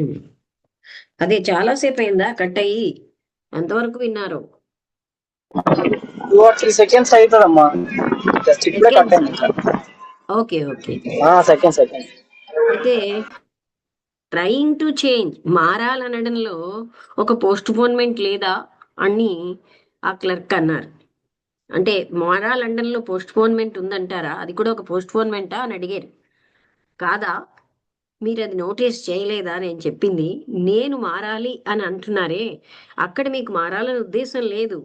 ఉమ్. అదే చాలాసేపు అయిందా కట్ అయ్యి? అంతవరకు విన్నారు? 2 or 3 seconds అవుతుందమ్మా. జస్ట్ ఇప్పుడే కట్ సెకండ్స్. అయింది ఇంకా. Okay, okay. సెకండ్. అయితే ట్రయింగ్ టు చేంజ్, మారాలనడంలో ఒక పోస్ట్ పోన్మెంట్ లేదా అని ఆ క్లర్క్ అన్నారు. అంటే మారాలండన్లో పోస్ట్ పోన్మెంట్ ఉందంటారా? అది కూడా ఒక పోస్ట్ పోన్మెంటా అని అడిగారు. కాదా? మీరు అది నోటీస్ చేయలేదా నేను చెప్పింది? నేను మారాలి అని అంటున్నారే, అక్కడ మీకు మారాలని ఉద్దేశం లేదు.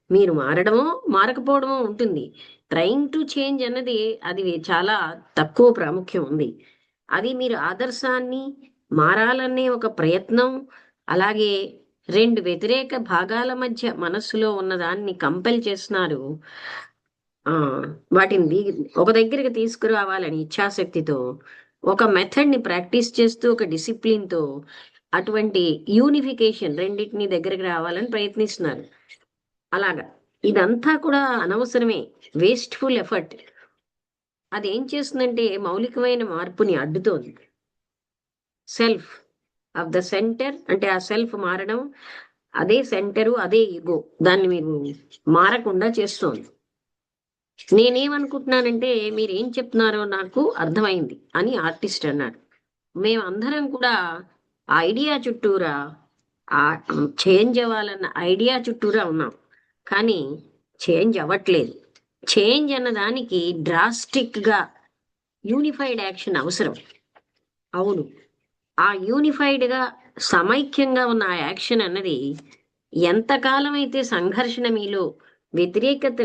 మీరు మారడమో మారకపోవడమో ఉంటుంది. ట్రయింగ్ టు చేంజ్ అన్నది అది చాలా తక్కువ ప్రాముఖ్యం ఉంది. అది మీరు ఆదర్శాన్ని, మారాలనే ఒక ప్రయత్నం, అలాగే రెండు వ్యతిరేక భాగాల మధ్య మనస్సులో ఉన్నదాన్ని కంపెల్ చేస్తున్నారు. ఆ వాటిని ఒక దగ్గరికి తీసుకురావాలని ఇచ్ఛాశక్తితో, ఒక మెథడ్ ని ప్రాక్టీస్ చేస్తూ, ఒక డిసిప్లిన్ తో అటువంటి యూనిఫికేషన్ రెండింటిని దగ్గరికి రావాలని ప్రయత్నిస్తున్నారు. అలాగా ఇదంతా కూడా అనవసరమే, వేస్ట్ఫుల్ ఎఫర్ట్. అదేం చేస్తుందంటే మౌలికమైన మార్పుని అడ్డుతోంది. సెల్ఫ్ ఆఫ్ ద సెంటర్ అంటే ఆ సెల్ఫ్ మారడం, అదే సెంటరు, అదే ఈగో, దాన్ని మీరు మారకుండా చేస్తోంది. నేనేమనుకుంటున్నానంటే మీరు ఏం చెప్తున్నారో నాకు అర్థమైంది అని ఆర్టిస్ట్ అన్నాడు. మేమందరం కూడా ఆ ఐడియా చుట్టూరా, ఆ చేంజ్ అవ్వాలన్న ఐడియా చుట్టూరా ఉన్నాం. కానీ చేంజ్ అవ్వట్లేదు. చేంజ్ అన్న దానికి డ్రాస్టిక్ గా యూనిఫైడ్ యాక్షన్ అవసరం. అవును, ఆ యూనిఫైడ్ గా సమైక్యంగా ఉన్న ఆ యాక్షన్ అన్నది ఎంతకాలం అయితే సంఘర్షణ మీలో వ్యతిరేకత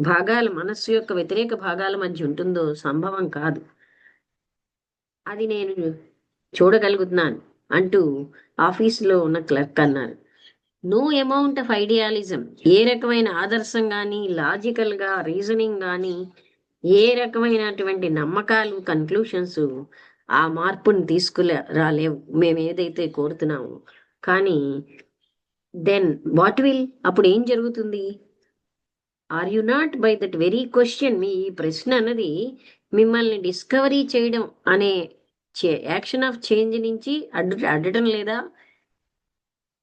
భాగాల మనస్సు యొక్క వ్యతిరేక భాగాల మధ్య ఉంటుందో సంభవం కాదు. అది నేను చూడగలుగుతున్నాను అంటూ ఆఫీసులో ఉన్న క్లర్క్ అన్నారు. నో అమౌంట్ ఆఫ్ ఐడియాలిజం, ఏ రకమైన ఆదర్శం కానీ, లాజికల్ గా రీజనింగ్ కానీ, ఏ రకమైనటువంటి నమ్మకాలు, కన్క్లూషన్స్ ఆ మార్పుని రాలేవు మేము ఏదైతే కోరుతున్నామో. కానీ దెన్ వాట్ విల్, అప్పుడు ఏం జరుగుతుంది? Are you not by that very question, మీ ఈ ప్రశ్న అన్నది మిమ్మల్ని డిస్కవరీ చేయడం అనే యాక్షన్ ఆఫ్ చేంజ్ నుంచి అడ్డటం లేదా?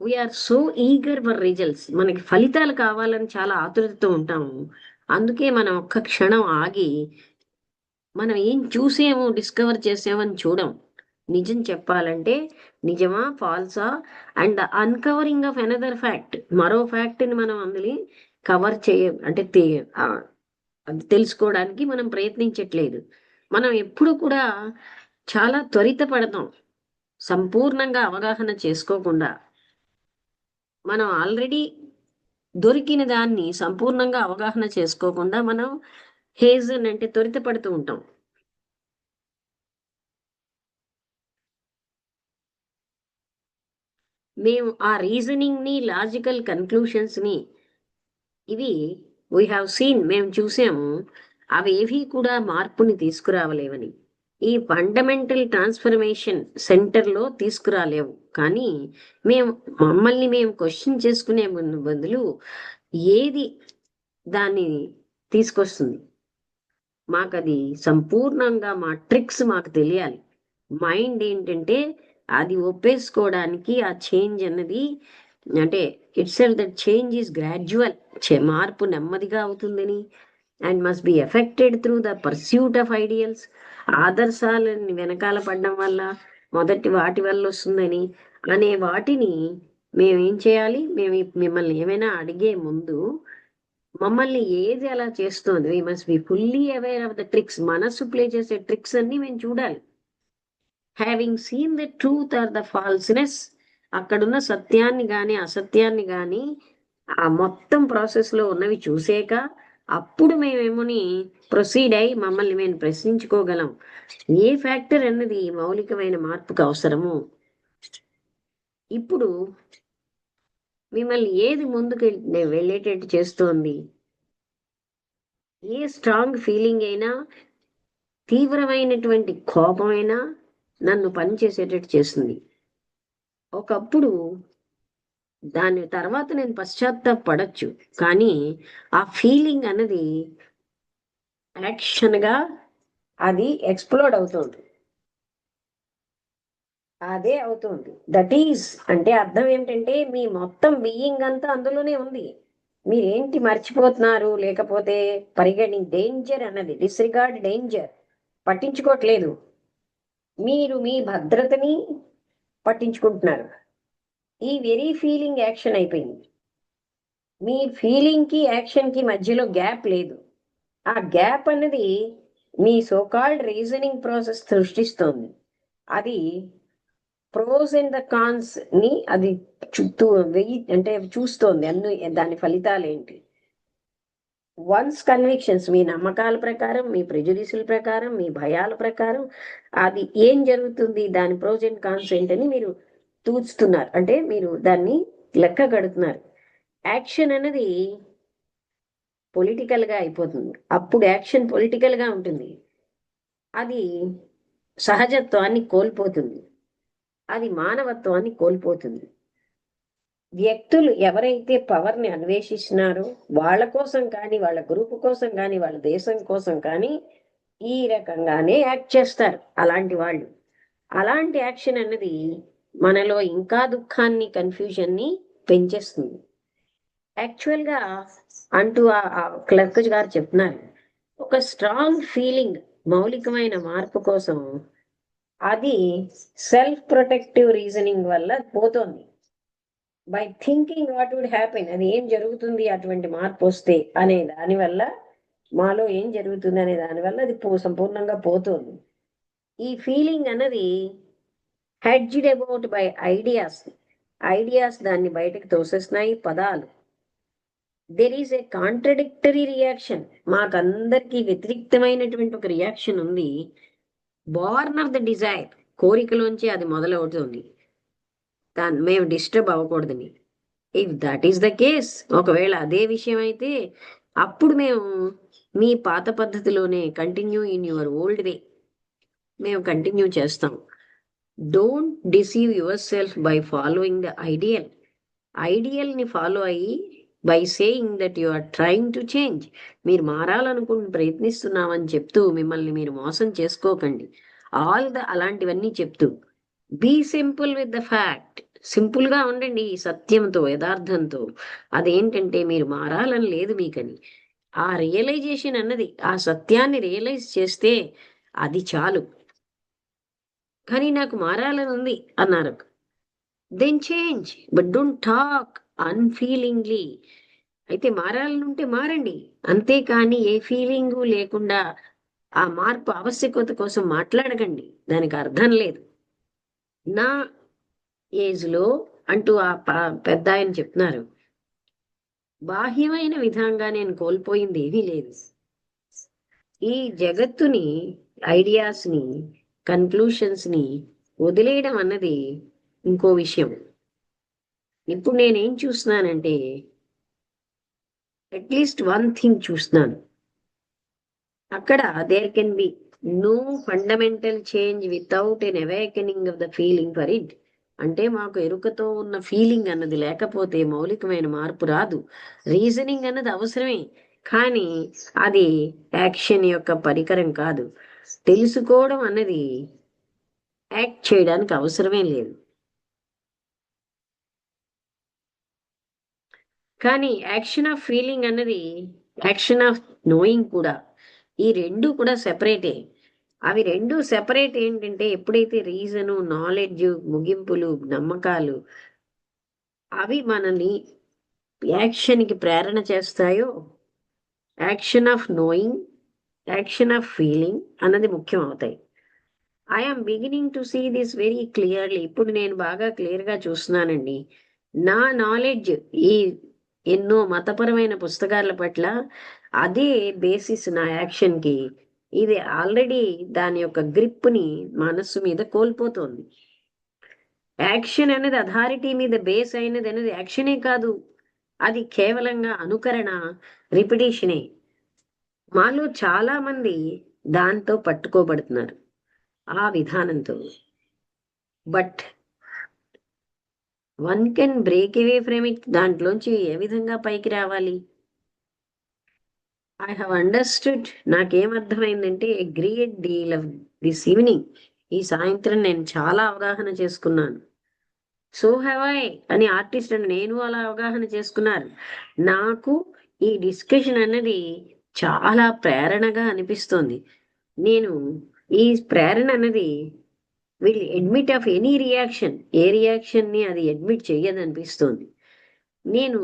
We are so eager for results, మనకి ఫలితాలు కావాలని చాలా ఆతురతతో ఉంటాము. అందుకే మనం ఒక్క క్షణం ఆగి మనం ఏం చూసేమో డిస్కవర్ చేసామని చూడం. నిజం చెప్పాలంటే నిజమా ఫాల్సా and uncovering of another fact, మరో ఫ్యాక్ట్ ని మనం అందులో కవర్ అంటే అది తెలుసుకోవడానికి మనం ప్రయత్నించట్లేదు. మనం ఎప్పుడు కూడా చాలా త్వరితపడతాం, సంపూర్ణంగా అవగాహన చేసుకోకుండా. మనం ఆల్రెడీ దొరికిన దాన్ని సంపూర్ణంగా అవగాహన చేసుకోకుండా మనం హేజన్ అంటే త్వరితపడుతూ ఉంటాం. మేము ఆ రీజనింగ్ ని, లాజికల్ కన్క్లూషన్స్ ని, ఇవి వీ హ్యావ్ సీన్, మేము చూసాము, అవి ఏవి కూడా మార్పుని తీసుకురావలేవని. ఈ ఫండమెంటల్ ట్రాన్స్ఫర్మేషన్ సెంటర్లో తీసుకురాలేవు. కానీ మేము మమ్మల్ని మేము క్వశ్చన్ చేసుకునే బదులు ఏది దాన్ని తీసుకొస్తుంది? మాకు అది సంపూర్ణంగా మా ట్రిక్స్ మాకు తెలియాలి. మైండ్ ఏంటంటే అది ఒప్పేసుకోవడానికి ఆ చేంజ్ అన్నది, అంటే itself that change is gradual, మార్పు నెమ్మదిగా అవుతుందని, and must be effected through the pursuit of ideals, ఆదర్శాలని వెనకాల పడడం వల్ల, మొదటి వాటి వల్ల వస్తుందని అనే వాటిని మేము ఏం చేయాలి? మేము మిమ్మల్ని ఏమైనా అడిగే ముందు మమ్మల్ని ఏది అలా చేస్తోంది, we must be fully aware of the tricks, మనస్సు ప్లే చేసే ట్రిక్స్ అన్ని మేము చూడాలి. Having seen the truth or the falseness, అక్కడున్న సత్యాన్ని గాని అసత్యాన్ని గాని ఆ మొత్తం ప్రాసెస్ లో ఉన్నవి చూసాక అప్పుడు మేమేమోని ప్రొసీడ్ అయి మమ్మల్ని మేము ప్రశ్నించుకోగలం. ఏ ఫ్యాక్టర్ అన్నది మౌలికమైన మార్పుకు అవసరము. ఇప్పుడు మిమ్మల్ని ఏది ముందుకు వెళ్ళేటట్టు చేస్తోంది? ఏ స్ట్రాంగ్ ఫీలింగ్ అయినా, తీవ్రమైనటువంటి కోపమైనా నన్ను పనిచేసేటట్టు చేస్తుంది. ఒకప్పుడు దాని తర్వాత నేను పశ్చాత్తాపడచ్చు, కానీ ఆ ఫీలింగ్ అన్నది యాక్షన్ గా అది ఎక్స్ప్లోడ్ అవుతుంది. అదే అవుతుంది. దట్ ఈస్ అంటే అర్థం ఏంటంటే మీ మొత్తం బీయింగ్ అంతా అందులోనే ఉంది. మీరేంటి మర్చిపోతున్నారు, లేకపోతే డేంజర్ అన్నది డిస్రిగార్డ్ డేంజర్ పట్టించుకోవట్లేదు. మీరు మీ భద్రతని పట్టించుకుంటున్నారు. ఈ వెరీ ఫీలింగ్ యాక్షన్ అయిపోయింది. మీ ఫీలింగ్ కి యాక్షన్ కి మధ్యలో గ్యాప్ లేదు. ఆ గ్యాప్ అన్నది మీ సోకాల్డ్ రీజనింగ్ ప్రాసెస్ సృష్టిస్తోంది. అది ప్రోస్ అండ్ ద కాన్స్ ని అది చుట్టూ వెయ్యి అంటే చూస్తోంది అన్ని దాని ఫలితాలు ఏంటి. వన్స్ కన్విక్షన్స్ మీ నమ్మకాల ప్రకారం, మీ ప్రెజుడిసుల ప్రకారం, మీ భయాల ప్రకారం అది ఏం జరుగుతుంది, దాని ప్రోస్ అండ్ కాన్స్ ఏంటని మీరు తూచుతున్నారు. అంటే మీరు దాన్ని లెక్క కడుతున్నారు. యాక్షన్ అనేది పొలిటికల్ గా అయిపోతుంది. అప్పుడు యాక్షన్ పొలిటికల్ గా ఉంటుంది. అది సహజత్వాన్ని కోల్పోతుంది. అది మానవత్వాన్ని కోల్పోతుంది. వ్యక్తులు ఎవరైతే పవర్ ని అన్వేషిస్తున్నారో వాళ్ళ కోసం కానీ, వాళ్ళ గ్రూప్ కోసం కానీ, వాళ్ళ దేశం కోసం కానీ ఈ రకంగానే యాక్ట్ చేస్తారు అలాంటి వాళ్ళు. అలాంటి యాక్షన్ అన్నది మనలో ఇంకా దుఃఖాన్ని, కన్ఫ్యూజన్ ని పెంచేస్తుంది. యాక్చువల్ గా అంటూ ఆ క్లర్క్ గారు చెప్తున్నారు, ఒక స్ట్రాంగ్ ఫీలింగ్ మౌలికమైన మార్పు కోసం అది సెల్ఫ్ ప్రొటెక్టివ్ రీజనింగ్ వల్ల పోతోంది. By thinking what would happen, అది ఏం జరుగుతుంది అటువంటి మార్పు వస్తే అనే దానివల్ల, మాలో ఏం జరుగుతుంది అనే దానివల్ల అది సంపూర్ణంగా పోతుంది. ఈ ఫీలింగ్ అన్నది hedged about by ideas. Ideas దాన్ని బయటకు తోసేస్తున్నాయి, పదాలు. There is a contradictory reaction. మాకందరికి వ్యతిరిక్తమైనటువంటి ఒక రియాక్షన్ ఉంది. బార్న్ ఆఫ్ ద డిజైర్, కోరికలోంచి అది మొదలవుతుంది. దాన్ని మేము డిస్టర్బ్ అవ్వకూడదని. If that is the case, ఒకవేళ అదే విషయం అయితే అప్పుడు మేము మీ పాత పద్ధతిలోనే continue in your old way మేము కంటిన్యూ చేస్తాం. Don't deceive yourself by following the ideal. Ideal ని ఫాలో అయ్యి by saying that you are trying to change, మీరు మారాలనుకుని ప్రయత్నిస్తున్నామని చెప్తూ మిమ్మల్ని మీరు మోసం చేసుకోకండి. అలాంటివన్నీ చెప్తూ be simple with the fact. Simple గా ఉండండి సత్యంతో, యథార్థంతో. అదేంటంటే మీరు మారాలని లేదు మీకని. ఆ రియలైజేషన్ అన్నది, ఆ సత్యాన్ని రియలైజ్ చేస్తే అది చాలు. కానీ నాకు మారాలని ఉంది అన్నారు. Then change, but don't talk unfeelingly. అయితే మారాలనుంటే మారండి, అంతేకాని ఏ ఫీలింగు లేకుండా ఆ మార్పు ఆవశ్యకత కోసం మాట్లాడకండి. దానికి అర్థం లేదు. నా ఏజ్ లో అంటూ ఆ పెద్ద ఆయన చెప్తున్నారు, బాహ్యమైన విధంగా నేను కోల్పోయింది ఏమీ లేదు. ఈ జగత్తుని, ఐడియాస్ ని, కన్క్లూషన్స్ ని వదిలేయడం అన్నది ఇంకో విషయం. ఇప్పుడు నేనేం చూస్తున్నానంటే అట్లీస్ట్ వన్ థింగ్ చూస్తున్నాను. అక్కడ there can be no fundamental change without an awakening of the feeling for it. అంటే మాకు ఎరుకతో ఉన్న ఫీలింగ్ అన్నది లేకపోతే మౌలికమైన మార్పు రాదు. రీజనింగ్ అన్నది అవసరమే, కానీ అది యాక్షన్ యొక్క పరికరం కాదు. తెలుసుకోవడం అన్నది యాక్ట్ చేయడానికి అవసరమే లేదు. కానీ యాక్షన్ ఆఫ్ ఫీలింగ్ అన్నది యాక్షన్ ఆఫ్ నోయింగ్ కూడా, ఈ రెండు కూడా సెపరేటే. అవి రెండు సెపరేట్ ఏంటంటే ఎప్పుడైతే రీజను, నాలెడ్జ్, ముగింపులు, నమ్మకాలు అవి మనల్ని యాక్షన్కి ప్రేరణ చేస్తాయో, action of knowing, action of feeling అన్నది ముఖ్యం అవుతాయి. I'm beginning to see this very clearly. ఇప్పుడు నేను బాగా క్లియర్గా చూస్తున్నానండి. నా నాలెడ్జ్ ఈ ఎన్నో మతపరమైన పుస్తకాల పట్ల అదే బేసిస్ నా యాక్షన్కి. ఇది ఆల్రెడీ దాని యొక్క గ్రిప్ని మనస్సు మీద కోల్పోతోంది. యాక్షన్ అనేది అథారిటీ మీద బేస్ అయినది అనేది యాక్షనే కాదు, అది కేవలంగా అనుకరణ, రిపిటేషనే. మాలో చాలా మంది దాంతో పట్టుకోబడుతున్నారు, ఆ విధానంతో. But one can break away from it. దాంట్లోంచి ఏ విధంగా పైకి రావాలి? I have understood. నాకేమర్థమైందంటే a great deal of this evening, ఈ సాయంత్రం నేను చాలా అవగాహన చేసుకున్నాను. సో హ్యావ్ ఐ అని ఆర్టిస్ట్ అని నేను అలా అవగాహన చేసుకున్నారు. నాకు ఈ డిస్కషన్ అన్నది చాలా ప్రేరణగా అనిపిస్తోంది. నేను ఈ ప్రేరణ అన్నది will admit of any reaction, A reaction ని అది అడ్మిట్ చెయ్యదనిపిస్తోంది. నేను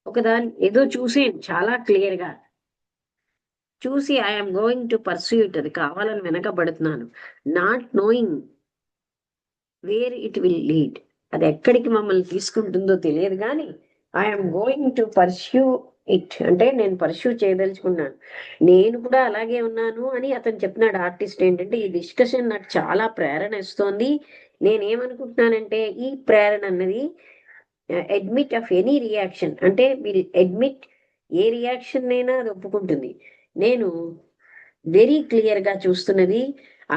ఒకదాన్ని ఏదో చూసాను చాలా క్లియర్ గా, చూసి I'm going to pursue it, అది కావాలని వెనకబడుతున్నాను, not knowing where it will lead, అది ఎక్కడికి మమ్మల్ని తీసుకుంటుందో తెలియదు కానీ I'm going to pursue it, అంటే నేను పర్స్యూ చేయదలుచుకున్నాను. నేను కూడా అలాగే ఉన్నాను అని అతను చెప్తున్నాడు. ఆర్టిస్ట్ ఏంటంటే ఈ డిస్కషన్ నాకు చాలా ప్రేరణ ఇస్తోంది. నేనేమనుకుంటున్నానంటే ఈ ప్రేరణ అన్నది అడ్మిట్ ఆఫ్ ఎనీ రియాక్షన్, అంటే మీరు అడ్మిట్, ఏ రియాక్షన్ అయినా అది ఒప్పుకుంటుంది. నేను వెరీ క్లియర్ గా చూస్తున్నది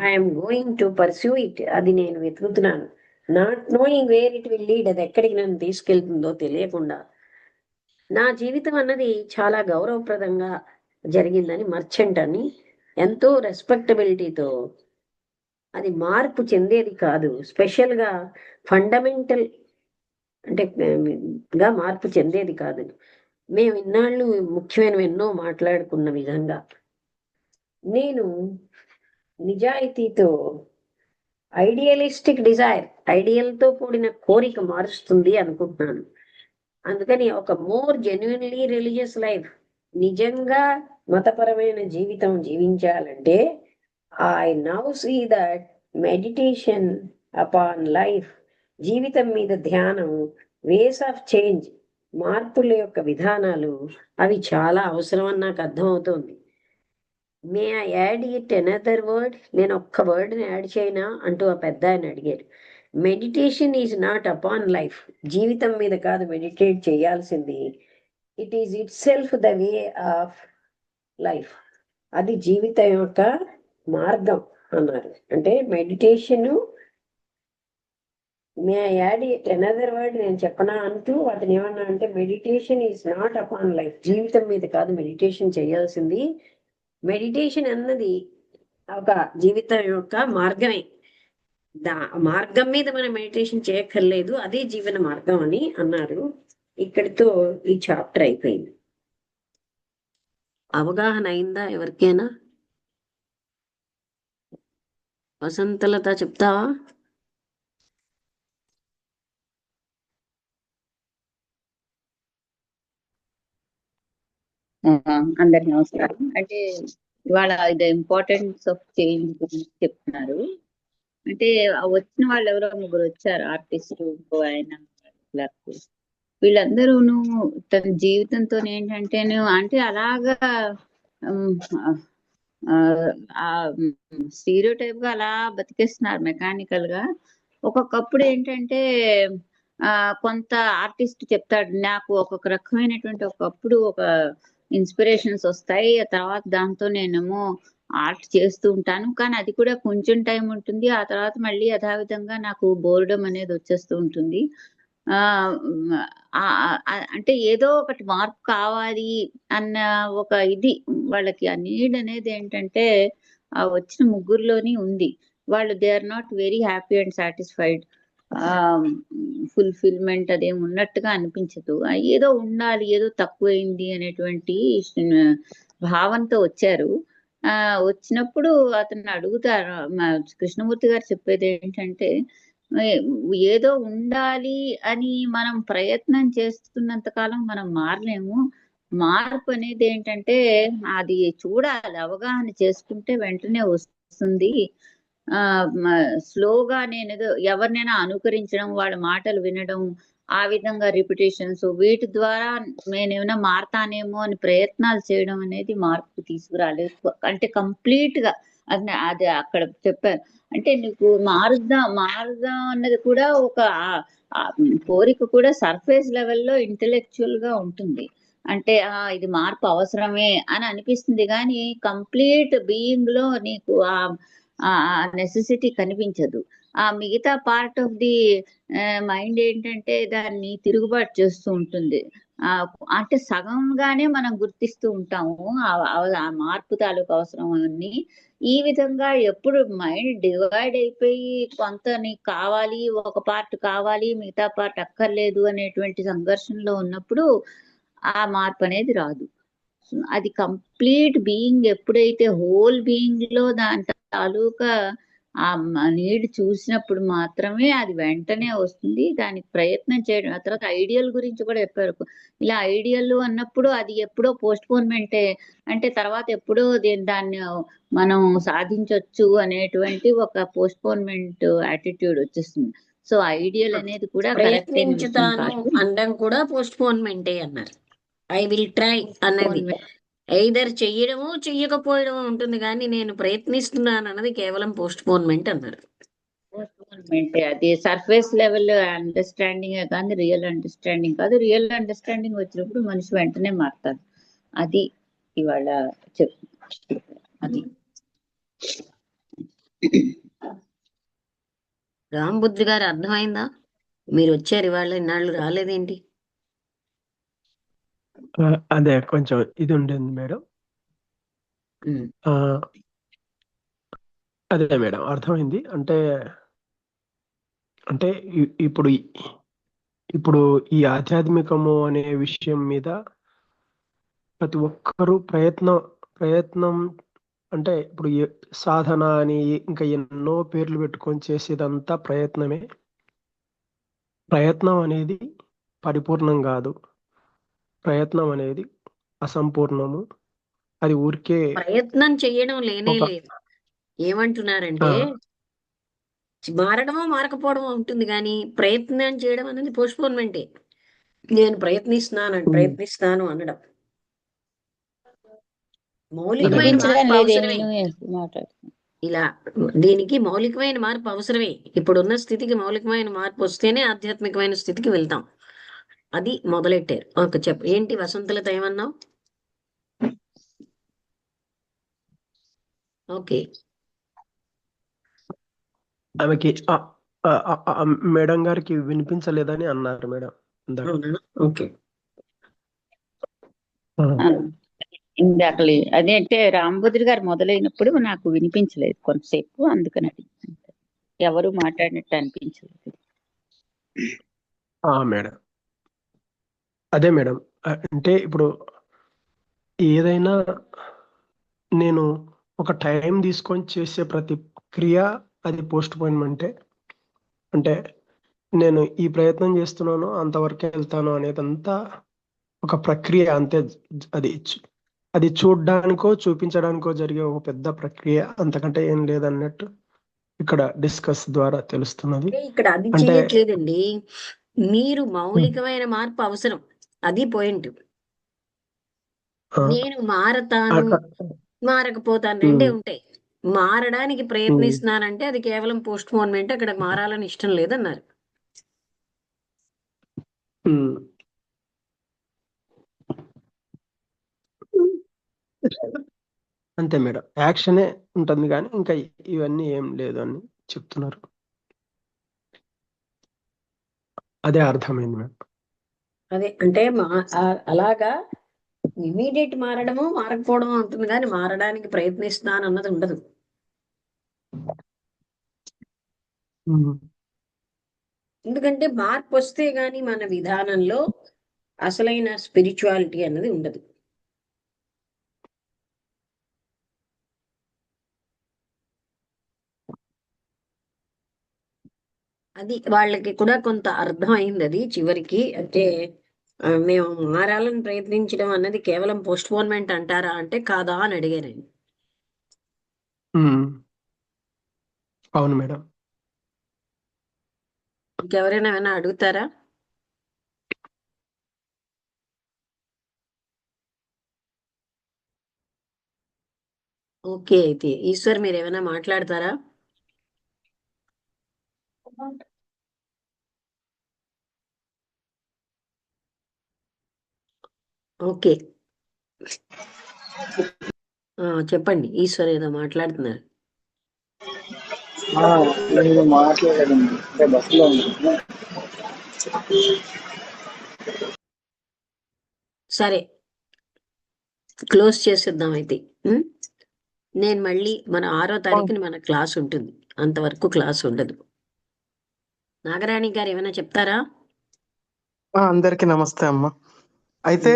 I'm going to pursue it, అది నేను వెతుకుతున్నాను. Not knowing where it will lead, అది ఎక్కడికి నన్ను తీసుకెళ్తుందో తెలియకుండా. నా జీవితం అన్నది చాలా గౌరవప్రదంగా జరిగిందని, మర్చెంట్ అని ఎంతో రెస్పెక్టబిలిటీతో, అది మార్పు చెందేది కాదు, స్పెషల్ గా ఫండమెంటల్ అంటే గా మార్పు చెందేది కాదు. మేము ఇన్నాళ్ళు ముఖ్యమైనవి ఎన్నో మాట్లాడుకున్న విధంగా నేను నిజాయితీతో, ఐడియలిస్టిక్ డిజైర్, ఐడియల్ తో కూడిన కోరిక మారుస్తుంది అనుకుంటున్నాను. అందుకని ఒక మోర్ జెన్యున్లీ రిలీజియస్ లైఫ్, నిజంగా మతపరమైన జీవితం జీవించాలంటే I now see that meditation upon life, జీవితం మీద ధ్యానం, వేస్ ఆఫ్ చేంజ్, మార్పుల యొక్క విధానాలు, అవి చాలా అవసరం అని నాకు అర్థమవుతోంది. May I add it another word, నేను ఒక్క వర్డ్ని యాడ్ చేయనా అంటూ ఆ పెద్ద ఆయన అడిగారు. Meditation is not upon life, జీవితం మీద కాదు మెడిటేట్ చేయాల్సింది, it is it self the way of life, అది జీవితం యొక్క మార్గం అన్నారు. అంటే meditation, may I add it another word, నేను చెప్పనా అంటూ అతను ఏమన్నా అంటే meditation is not upon life, జీవితం మీద కాదు మెడిటేషన్ చేయాల్సింది, మెడిటేషన్ అన్నది ఒక జీవితం యొక్క మార్గమే, మార్గం మీద మనం మెడిటేషన్ చేయక్కర్లేదు, అదే జీవన మార్గం అని అన్నారు. ఇక్కడితో ఈ చాప్టర్ అయిపోయింది. అవగాహన అయిందా ఎవరికైనా? వసంతలత చెప్తావా? అందరికి నమస్కారం. అంటే ఇవాళ ద ఇంపార్టెన్స్ ఆఫ్ చేంజ్ గురించి చెప్తున్నారు. అంటే వచ్చిన వాళ్ళు ఎవరో ముగ్గురు వచ్చారు, ఆర్టిస్ట్, ఇంకో ఆయన, క్లర్క్, వీళ్ళందరూను తన జీవితంతో ఏంటంటే అంటే అలాగా స్టీరియోటైప్ గా అలా బతికేస్తున్నారు మెకానికల్ గా. ఒక్కొక్కప్పుడు ఏంటంటే కొంత ఆర్టిస్ట్ చెప్తాడు, నాకు ఒక్కొక్క రకమైనటువంటి ఒకప్పుడు ఒక ఇన్స్పిరేషన్స్ వస్తాయి, ఆ తర్వాత దాంతో నేనేమో ఆర్ట్ చేస్తూ ఉంటాను, కానీ అది కూడా కొంచెం టైం ఉంటుంది, ఆ తర్వాత మళ్ళీ యథావిధంగా నాకు బోర్డమ్ అనేది వచ్చేస్తూ ఉంటుంది. అంటే ఏదో ఒకటి మార్పు కావాలి అన్న ఒక ఇది వాళ్ళకి, ఆ నీడ్ అనేది ఏంటంటే ఆ వచ్చిన ముగ్గురులోని ఉంది. వాళ్ళు they are not very happy and satisfied, fulfilment అదేం ఉన్నట్టుగా అనిపించదు, ఏదో ఉండాలి, ఏదో తక్కువైంది అనేటువంటి భావంతో వచ్చారు. వచ్చినప్పుడు అతను అడుగుతారు, కృష్ణమూర్తి గారు చెప్పేది ఏంటంటే ఏదో ఉండాలి అని మనం ప్రయత్నం చేస్తున్నంత కాలం మనం మారలేము, మార్పు అనేది ఏంటంటే అది చూడాలి, అవగాహన చేసుకుంటే వెంటనే వస్తుంది. స్లోగా నేను ఎవరినైనా అనుకరించడం, వాళ్ళ మాటలు వినడం, ఆ విధంగా రిపిటేషన్స్, వీటి ద్వారా నేనేమైనా మారతానేమో అని ప్రయత్నాలు చేయడం అనేది మార్పు తీసుకురాలేదు. అంటే కంప్లీట్ గా అది అక్కడ చెప్పారు. అంటే నీకు మారుద్దాం అన్నది కూడా ఒక కోరిక కూడా సర్ఫేస్ లెవెల్లో ఇంటెలెక్చువల్ గా ఉంటుంది. అంటే ఇది మార్పు అవసరమే అని అనిపిస్తుంది, కానీ కంప్లీట్ బీయింగ్ లో నీకు ఆ నెసెసిటీ కనిపించదు. ఆ మిగతా పార్ట్ ఆఫ్ ది మైండ్ ఏంటంటే దాన్ని తిరుగుబాటు చేస్తూ ఉంటుంది. ఆ అంటే సగంగానే మనం గుర్తిస్తూ ఉంటాము ఆ మార్పు తాలూకు అవసరం అన్ని. ఈ విధంగా ఎప్పుడు మైండ్ డివైడ్ అయిపోయి కొంత నీకు కావాలి, ఒక పార్ట్ కావాలి, మిగతా పార్ట్ అక్కర్లేదు అనేటువంటి సంఘర్షణలో ఉన్నప్పుడు ఆ మార్పు అనేది రాదు. అది కంప్లీట్ బీయింగ్ ఎప్పుడైతే హోల్ బీయింగ్ లో దాని తాలూకా ఆ నీడ్ చూసినప్పుడు మాత్రమే అది వెంటనే వస్తుంది. దానికి ప్రయత్నం చేయడం. ఆ తర్వాత ఐడియల్ గురించి కూడా చెప్పారు. ఇలా ఐడియల్ అన్నప్పుడు అది ఎప్పుడో పోస్ట్ పోన్మెంటే, అంటే తర్వాత ఎప్పుడో దాన్ని మనం సాధించవచ్చు అనేటువంటి ఒక పోస్ట్ పోన్మెంట్ యాటిట్యూడ్ వచ్చేస్తుంది. సో ఐడియల్ అనేది కూడా కరెక్ట్ అయిన విషయం ప్రయత్నించుతాను కాదు. అనడం కూడా పోస్ట్ పోన్మెంటే అన్నారు. ఐ విల్ ట్రై అన్నది ఐదర్ చెయ్యడము చెయ్యకపోవడము ఉంటుంది, కానీ నేను ప్రయత్నిస్తున్నాను అన్నది కేవలం పోస్ట్ పోన్మెంట్ అన్నారు. పోస్ట్పోన్మెంట్ అది సర్ఫేస్ లెవెల్ అండర్స్టాండింగ్ కానీ రియల్ అండర్స్టాండింగ్ కాదు. రియల్ అండర్స్టాండింగ్ వచ్చినప్పుడు మనిషి వెంటనే మారుతాడు. అది ఇవాళ అది రాంబుద్ధి గారు అర్థమైందా? మీరు వచ్చారు ఇవాళ, ఇన్నాళ్ళు రాలేదేంటి? అదే కొంచెం ఇది ఉండేది మేడం. ఉమ్. ఆ, అదే మేడం అర్థమైంది. అంటే అంటే ఇప్పుడు ఈ ఆధ్యాత్మికము అనే విషయం మీద ప్రతి ఒక్కరూ ప్రయత్నం అంటే ఇప్పుడు సాధన అని ఇంకా ఎన్నో పేర్లు పెట్టుకొని చేసేదంతా ప్రయత్నమే. ప్రయత్నం అనేది పరిపూర్ణం కాదు. ప్రయత్నం అనేది అసంపూర్ణము. అది ఊరికే ప్రయత్నం చెయ్యడం లేనే ఒక లేదు. ఏమంటున్నారంటే మారడమో మారకపోవడమో ఉంటుంది, కానీ ప్రయత్నం చేయడం అనేది పోస్ట్ పోన్మెంటే. నేను ప్రయత్నిస్తాను అనడం మౌలికమైన వినిపించడం మార్పు లేదు. అవసరమే. మాట్లాడుతున్నాను. ఇలా దీనికి మౌలికమైన మార్పు అవసరమే. ఇప్పుడున్న స్థితికి మౌలికమైన మార్పు వస్తేనే ఆధ్యాత్మికమైన స్థితికి వెళ్తాం. అది మొదలెట్టారు. ఒక ఏంటి వసంతలత ఏమన్నావు? ఓకే, ఆమెకి మేడం గారికి వినిపించలేదని అన్నారు మేడం ఇందాక. అవునా? ఓకే. ఇందాక అదే అంటే రాంబుద్రి గారు మొదలైనప్పుడు నాకు వినిపించలేదు కొంతసేపు, అందుకని ఎవరు మాట్లాడినట్టు అనిపించలేదు. మేడం అదే మేడం. అంటే ఇప్పుడు ఏదైనా నేను ఒక టైం తీసుకొని చేసే ప్రతి క్రియ అది పోస్ట్ పోన్మెంటే. అంటే నేను ఈ ప్రయత్నం చేస్తున్నాను, అంతవరకే వెళ్తాను అనేదంతా ఒక ప్రక్రియ అంతే. అది చూడ్డానికో చూపించడానికో జరిగే ఒక పెద్ద ప్రక్రియ, అంతకంటే ఏం లేదన్నట్టు ఇక్కడ డిస్కస్ ద్వారా తెలుస్తున్నది. ఇక్కడ అది చేయట్లేదండి. మీరు మౌలికమైన మార్పు అవసరం, అది పాయింట్. నేను మారతాను మారకపోతాను రెండే ఉంటాయి. మారడానికి ప్రయత్నిస్తున్నానంటే అది కేవలం పోస్ట్ పోన్మెంట్. అక్కడ మారాలని ఇష్టం లేదన్నారు. అంతే మేడం, యాక్షనే ఉంటుంది కానీ ఇంకా ఇవన్నీ ఏం లేదు అని చెప్తున్నారు. అదే అర్థమైంది మేడం. అదే అంటే అలాగా ఇమీడియట్ మారడము మారకపోవడము ఉంటుంది, కానీ మారడానికి ప్రయత్నిస్తున్నాను అన్నది ఉండదు. ఎందుకంటే మార్పు వస్తే గాని మన విధానంలో అసలైన స్పిరిచువాలిటీ అన్నది ఉండదు. అది వాళ్ళకి కూడా కొంత అర్థం అయింది. అది చివరికి అంటే మేము మారాలని ప్రయత్నించడం అన్నది కేవలం పోస్ట్ పోన్మెంట్ అంటారా అంటే కాదా అని అడిగారండి. అవును మేడం. ఇంకెవరైనా ఏమైనా అడుగుతారా? ఓకే, అయితే ఈశ్వర్ మీరు ఏమైనా మాట్లాడతారా? ఓకే, చెప్పండి. ఈశ్వర్ ఏదో మాట్లాడుతున్నారు. నేను మాట్లాడేదండి, అంటే బస్సులో ఉన్నాను. సరే, క్లోజ్ చేసేద్దాం అయితే. ఉం? నేను మళ్ళీ మన 6వ తారీఖుని మన క్లాస్ ఉంటుంది, అంతవరకు క్లాస్ ఉండదు. నాగరాణి గారు ఏమైనా చెప్తారా? అందరికీ నమస్తే అమ్మ. అయితే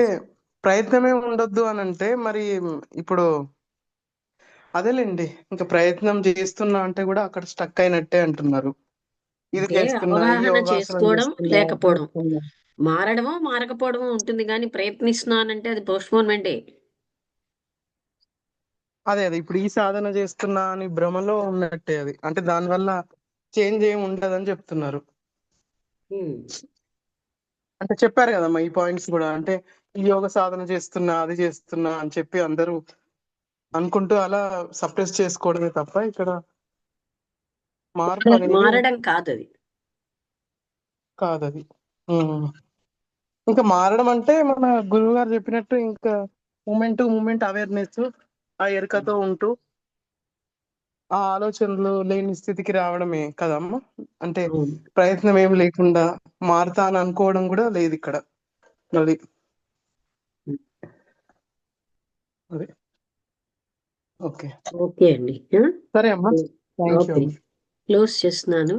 ప్రయత్నమే ఉండొద్దు అని అంటే మరి ఇప్పుడు అదేలేండి, ఇంకా ప్రయత్నం చేస్తున్నా అంటే కూడా అక్కడ స్టక్ అయినట్టే అంటున్నారు. ఇది అంటే చేస్తున్నా, ఈ అవగాహన యోగాసనం చేసుకోవడం చేస్తున్నా, లేకపోవడం, చేస్తున్నా. మారడమో మారకపోవడమో ఉంటుంది, కానీ ప్రయత్నిస్తున్నానంటే అది పోస్ట్పోన్మెంటే. అదే అదే ఇప్పుడు ఈ సాధన చేస్తున్నా అని భ్రమలో ఉన్నట్టే. అది అంటే దానివల్ల చేంజ్ ఏమి ఉండదని చెప్తున్నారు. అంటే చెప్పారు కదమ్మా ఈ పాయింట్స్ కూడా. అంటే ఈ యోగ సాధన చేస్తున్నా, అది చేస్తున్నా అని చెప్పి అందరూ అనుకుంటూ అలా సప్రెస్ చేసుకోవడమే తప్ప ఇక్కడ మార్పు అనేది మారడం కాదు అది. కాదది. ఇంకా మారడం అంటే మన గురువు గారు చెప్పినట్టు ఇంకా మూమెంట్ టు మూమెంట్ అవేర్నెస్, ఆ ఎరుకతో ఉంటూ ఆ ఆలోచనలు లేని స్థితికి రావడమే కదమ్మా. అంటే అవును. ప్రయత్నం ఏం లేకుండా మారుతా అని అనుకోవడం కూడా లేదు ఇక్కడ. అది అదే. ఓకే ఓకే అండి. సరే అమ్మా, థ్యాంక్ యూ ఓకే, అమ్మా. క్లోజ్ చేస్తున్నాను.